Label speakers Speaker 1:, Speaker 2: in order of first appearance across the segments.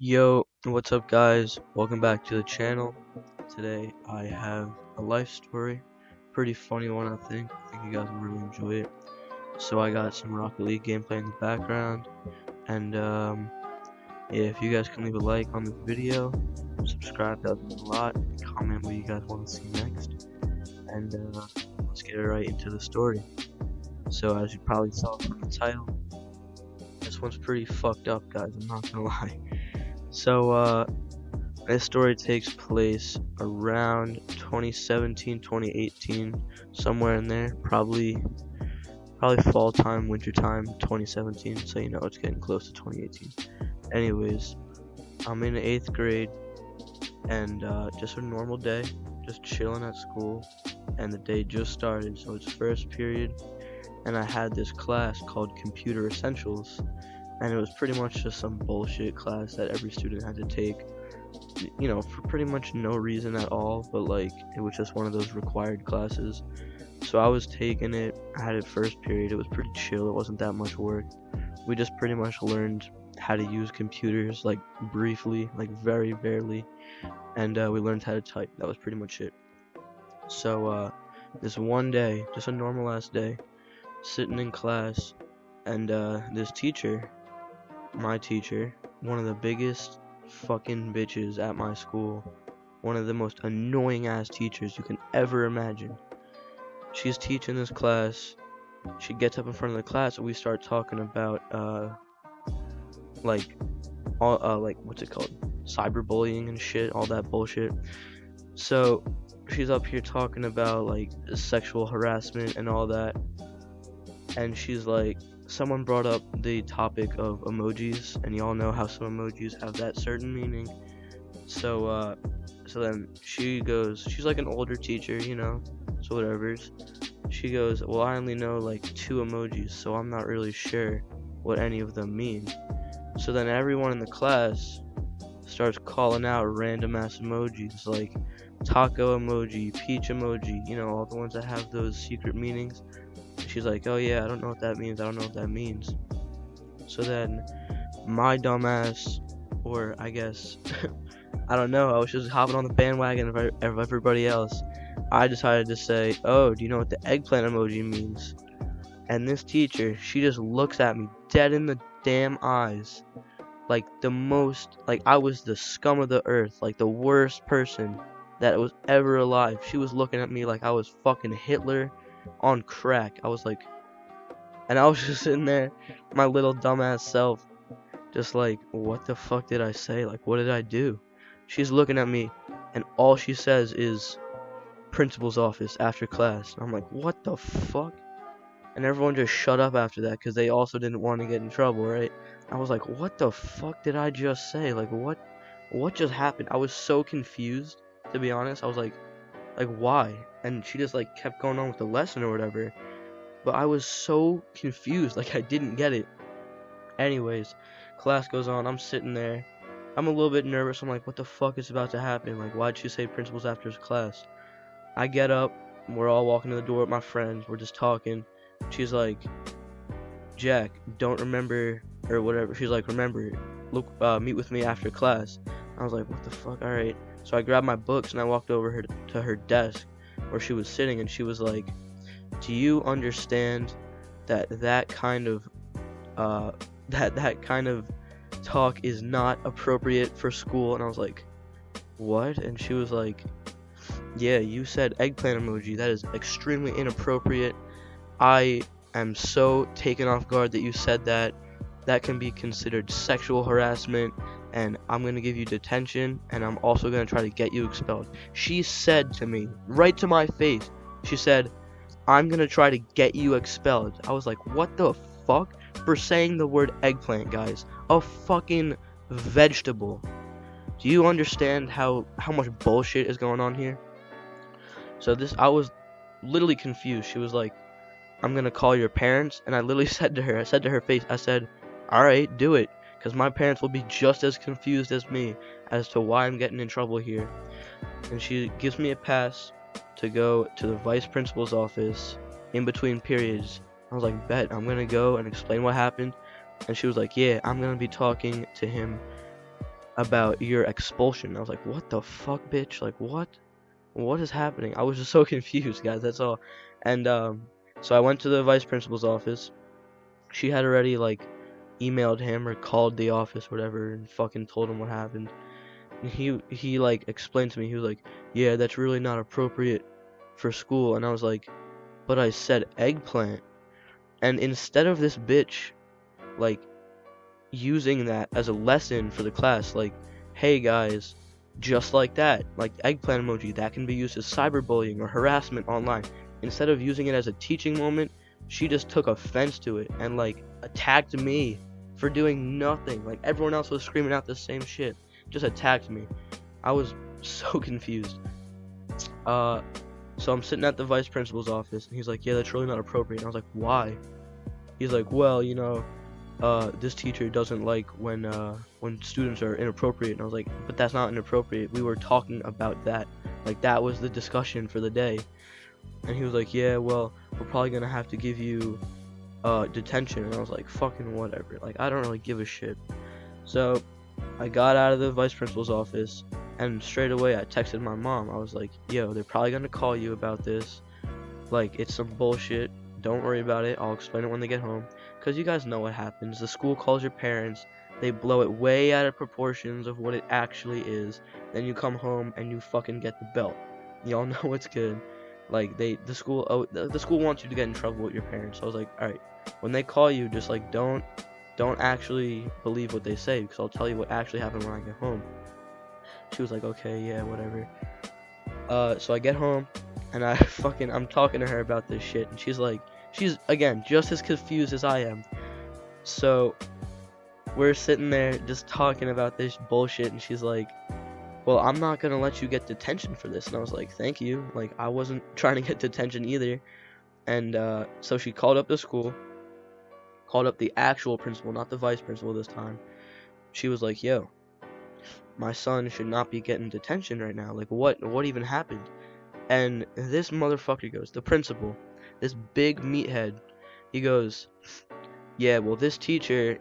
Speaker 1: Yo, what's up guys? Welcome back to the channel. Today I have a life story. Pretty funny one, I think. I think you guys will really enjoy it. So I got some Rocket League gameplay in the background. And yeah, if you guys can leave a like on this video, subscribe, that would mean a lot. Comment what you guys want to see next. And let's get right into the story. So as you probably saw from the title, this one's pretty fucked up, guys, I'm not gonna lie. So, this story takes place around 2017, 2018, somewhere in there. Probably fall time, winter time, 2017. So you know it's getting close to 2018. Anyways, I'm in the 8th grade, and just a normal day, just chilling at school, and the day just started. So it's first period, and I had this class called Computer Essentials. And it was pretty much just some bullshit class that every student had to take, you know, for pretty much no reason at all, but like, it was just one of those required classes. So I was taking it, I had it first period, it was pretty chill, it wasn't that much work. We just pretty much learned how to use computers, like, briefly, like, very barely, and we learned how to type. That was pretty much it. So, this one day, just a normal ass day, sitting in class, and this teacher, my teacher, one of the biggest fucking bitches at my school, one of the most annoying ass teachers you can ever imagine. She's teaching this class, she gets up in front of the class, and we start talking about like what's it called, cyberbullying and shit, all that bullshit. So she's up here talking about like sexual harassment and all that, and she's like, someone brought up the topic of emojis, and y'all know how some emojis have that certain meaning. So then she goes, she's like an older teacher, you know, so whatever's. She goes, well, I only know like 2 emojis, so I'm not really sure what any of them mean. So then everyone in the class starts calling out random ass emojis, like taco emoji, peach emoji, you know, all the ones that have those secret meanings. She's like, oh yeah, I don't know what that means, I don't know what that means. So then, my dumbass, or I guess, I don't know, I was just hopping on the bandwagon of everybody else. I decided to say, oh, do you know what the eggplant emoji means? And this teacher, she just looks at me dead in the damn eyes, like the most, like I was the scum of the earth, like the worst person that was ever alive. She was looking at me like I was fucking Hitler on crack. I was like, and I was just sitting there, my little dumbass self, just like, what the fuck did I say? Like, what did I do? She's looking at me, and all she says is principal's office after class. I'm like, what the fuck? And everyone just shut up after that, because they also didn't want to get in trouble, right? I was like, what the fuck did I just say? Like, what just happened? I was so confused, to be honest. I was like why? And she just like kept going on with the lesson or whatever, but I was so confused, like I didn't get it. Anyways, class goes on, I'm sitting there, I'm a little bit nervous, I'm like, what the fuck is about to happen? Like, why'd she say principals after class? I get up, we're all walking to the door with my friends, we're just talking. She's like, Jack, don't remember, or whatever, she's like, remember, look, meet with me after class. I was like, what the fuck, alright. So I grabbed my books and I walked over to her desk where she was sitting, and she was like, do you understand that kind of that kind of talk is not appropriate for school? And I was like, what? And she was like, yeah, you said eggplant emoji, that is extremely inappropriate. I am so taken off guard that you said that. That can be considered sexual harassment, and I'm gonna give you detention, and I'm also gonna try to get you expelled. She said to me, right to my face, she said, I'm gonna try to get you expelled. I was like, what the fuck? For saying the word eggplant, guys. A fucking vegetable. Do you understand how much bullshit is going on here? So I was literally confused. She was like, I'm gonna call your parents, and I literally said to her face, I said, alright, do it, because my parents will be just as confused as me as to why I'm getting in trouble here. And she gives me a pass to go to the vice principal's office in between periods. I was like, bet, I'm gonna go and explain what happened. And she was like, yeah, I'm gonna be talking to him about your expulsion. I was like, what the fuck, bitch? Like, what is happening? I was just so confused, guys. That's all. And so I went to the vice principal's office. She had already like emailed him or called the office, whatever, and fucking told him what happened. And he like explained to me. He was like, yeah, that's really not appropriate for school. And I was like, but I said eggplant. And instead of this bitch like using that as a lesson for the class, like, hey guys, just like that, like eggplant emoji, that can be used as cyberbullying or harassment online. Instead of using it as a teaching moment, she just took offense to it and like attacked me for doing nothing. Like everyone else was screaming out the same shit, just attacked me. I was so confused. So I'm sitting at the vice principal's office, and he's like, yeah, that's really not appropriate. And I was like, why? He's like, well, this teacher doesn't like when students are inappropriate. And I was like, but that's not inappropriate. We were talking about that. Like, that was the discussion for the day. And he was like, yeah, well, we're probably gonna have to give you detention. And I was like, fucking whatever. Like, I don't really give a shit. So I got out of the vice principal's office, and straight away I texted my mom. I was like, yo, they're probably gonna call you about this. Like, it's some bullshit. Don't worry about it. I'll explain it when they get home. Because you guys know what happens. The school calls your parents. They blow it way out of proportions of what it actually is. Then you come home and you fucking get the belt. Y'all know what's good. Like, the school wants you to get in trouble with your parents. So I was like, alright, when they call you, just like, don't actually believe what they say, because I'll tell you what actually happened when I get home. She was like, okay, yeah, whatever. So I get home, and I'm talking to her about this shit, and she's again just as confused as I am. So we're sitting there just talking about this bullshit, and she's like, well, I'm not gonna let you get detention for this. And I was like, thank you. Like, I wasn't trying to get detention either. And so she called up the school, called up the actual principal, not the vice principal this time. She was like, yo, my son should not be getting detention right now. Like, what even happened? And this motherfucker goes, the principal, this big meathead, he goes, yeah, well, this teacher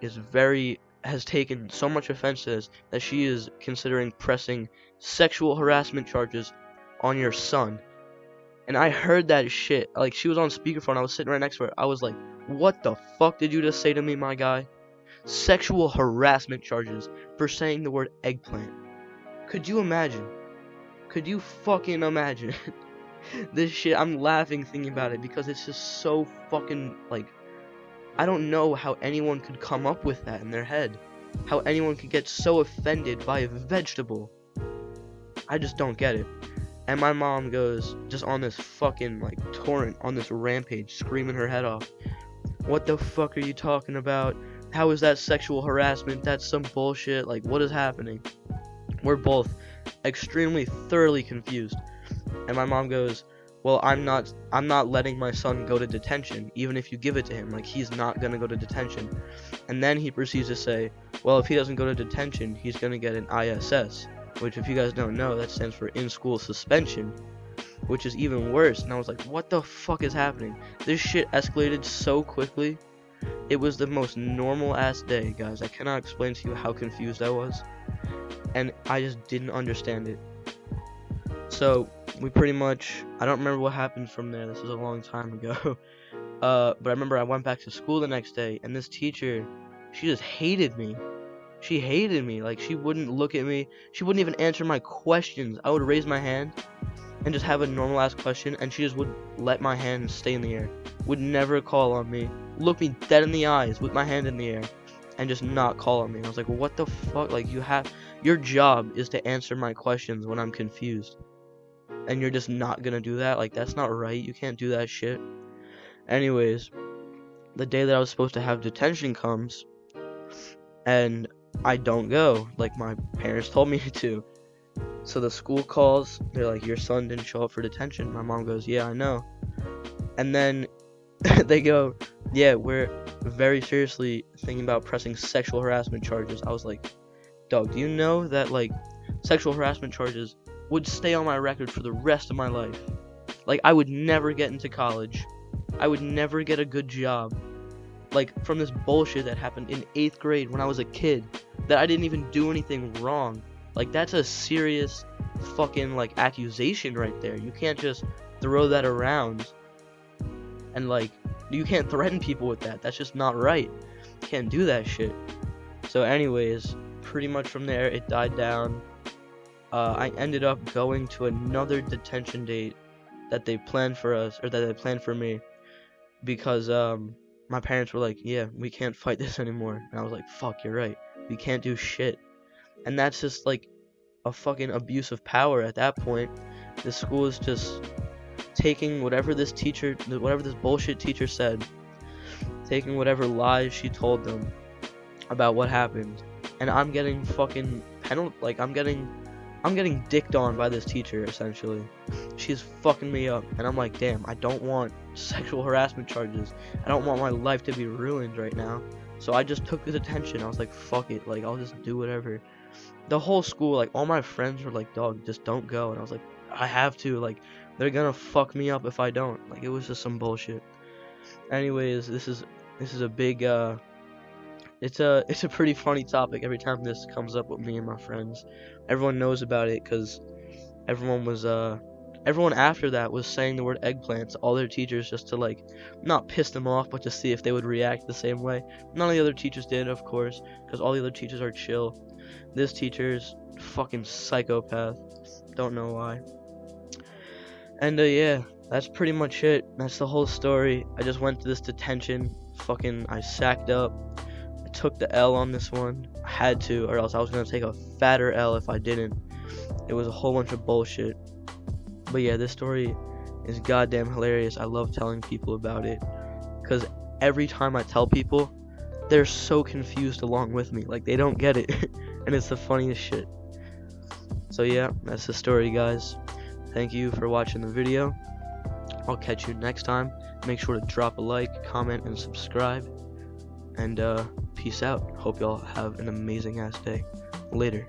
Speaker 1: has taken so much offense to this that she is considering pressing sexual harassment charges on your son. And I heard that shit. Like, she was on speakerphone. I was sitting right next to her. I was like, what the fuck did you just say to me, my guy? Sexual harassment charges for saying the word eggplant. Could you imagine? Could you fucking imagine? This shit, I'm laughing thinking about it because it's just so fucking, like, I don't know how anyone could come up with that in their head. How anyone could get so offended by a vegetable. I just don't get it. And my mom goes, just on this fucking, like, torrent, on this rampage, screaming her head off. What the fuck are you talking about? How is that sexual harassment? That's some bullshit. Like, what is happening? We're both extremely thoroughly confused. And my mom goes, well, I'm not letting my son go to detention, even if you give it to him. Like, he's not gonna go to detention. And then he proceeds to say, well, if he doesn't go to detention, he's gonna get an ISS, which, if you guys don't know, that stands for in-school suspension, which is even worse. And I was like, what the fuck is happening? This shit escalated so quickly. It was the most normal ass day, guys. I cannot explain to you how confused I was, and I just didn't understand it. So we pretty much, I don't remember what happened from there. This was a long time ago. But I remember I went back to school the next day, and this teacher, she just hated me. She hated me. Like, she wouldn't look at me. She wouldn't even answer my questions. I would raise my hand and just have a normal ass question, and she just would let my hand stay in the air. Would never call on me. Look me dead in the eyes with my hand in the air and just not call on me. And I was like, what the fuck? Like, your job is to answer my questions when I'm confused, and you're just not gonna do that? Like, that's not right. You can't do that shit. Anyways, the day that I was supposed to have detention comes, and I don't go, like my parents told me to. So the school calls, they're like, your son didn't show up for detention. My mom goes, yeah, I know. And then they go, yeah, we're very seriously thinking about pressing sexual harassment charges. I was like, dog, do you know that, like, sexual harassment charges would stay on my record for the rest of my life? Like, I would never get into college. I would never get a good job. Like, from this bullshit that happened in 8th grade when I was a kid. that I didn't even do anything wrong. Like, that's a serious fucking, like, accusation right there. You can't just throw that around and, like, you can't threaten people with that. That's just not right. You can't do that shit. So anyways, pretty much from there, it died down. I ended up going to another detention date that they planned for us, or that they planned for me, because my parents were like, yeah, we can't fight this anymore. And I was like, fuck, you're right. We can't do shit. And that's just like a fucking abuse of power at that point. The school is just taking whatever this bullshit teacher said, taking whatever lies she told them about what happened, and I'm getting fucking I'm getting dicked on by this teacher, essentially. She's fucking me up, and I'm like, damn, I don't want sexual harassment charges. I don't want my life to be ruined right now. So I just took the detention. I was like, fuck it, like, I'll just do whatever. The whole school, like, all my friends were like, dog, just don't go. And I was like, I have to, like, they're gonna fuck me up if I don't. Like, it was just some bullshit. Anyways, this is a big, it's a pretty funny topic every time this comes up with me and my friends. Everyone knows about it because everyone after that was saying the word eggplant to all their teachers, just to, like, not piss them off, but to see if they would react the same way. None of the other teachers did, of course, because all the other teachers are chill. This teacher's fucking psychopath. Don't know why. And yeah, that's pretty much it. That's the whole story. I just went to this detention. I sacked up. I took the L on this one. I had to, or else I was gonna take a fatter L if I didn't. It was a whole bunch of bullshit. But yeah, this story is goddamn hilarious. I love telling people about it, because every time I tell people, they're so confused along with me. Like, they don't get it. And it's the funniest shit. So yeah, that's the story, guys. Thank you for watching the video. I'll catch you next time. Make sure to drop a like, comment, and subscribe. And peace out. Hope y'all have an amazing ass day. Later.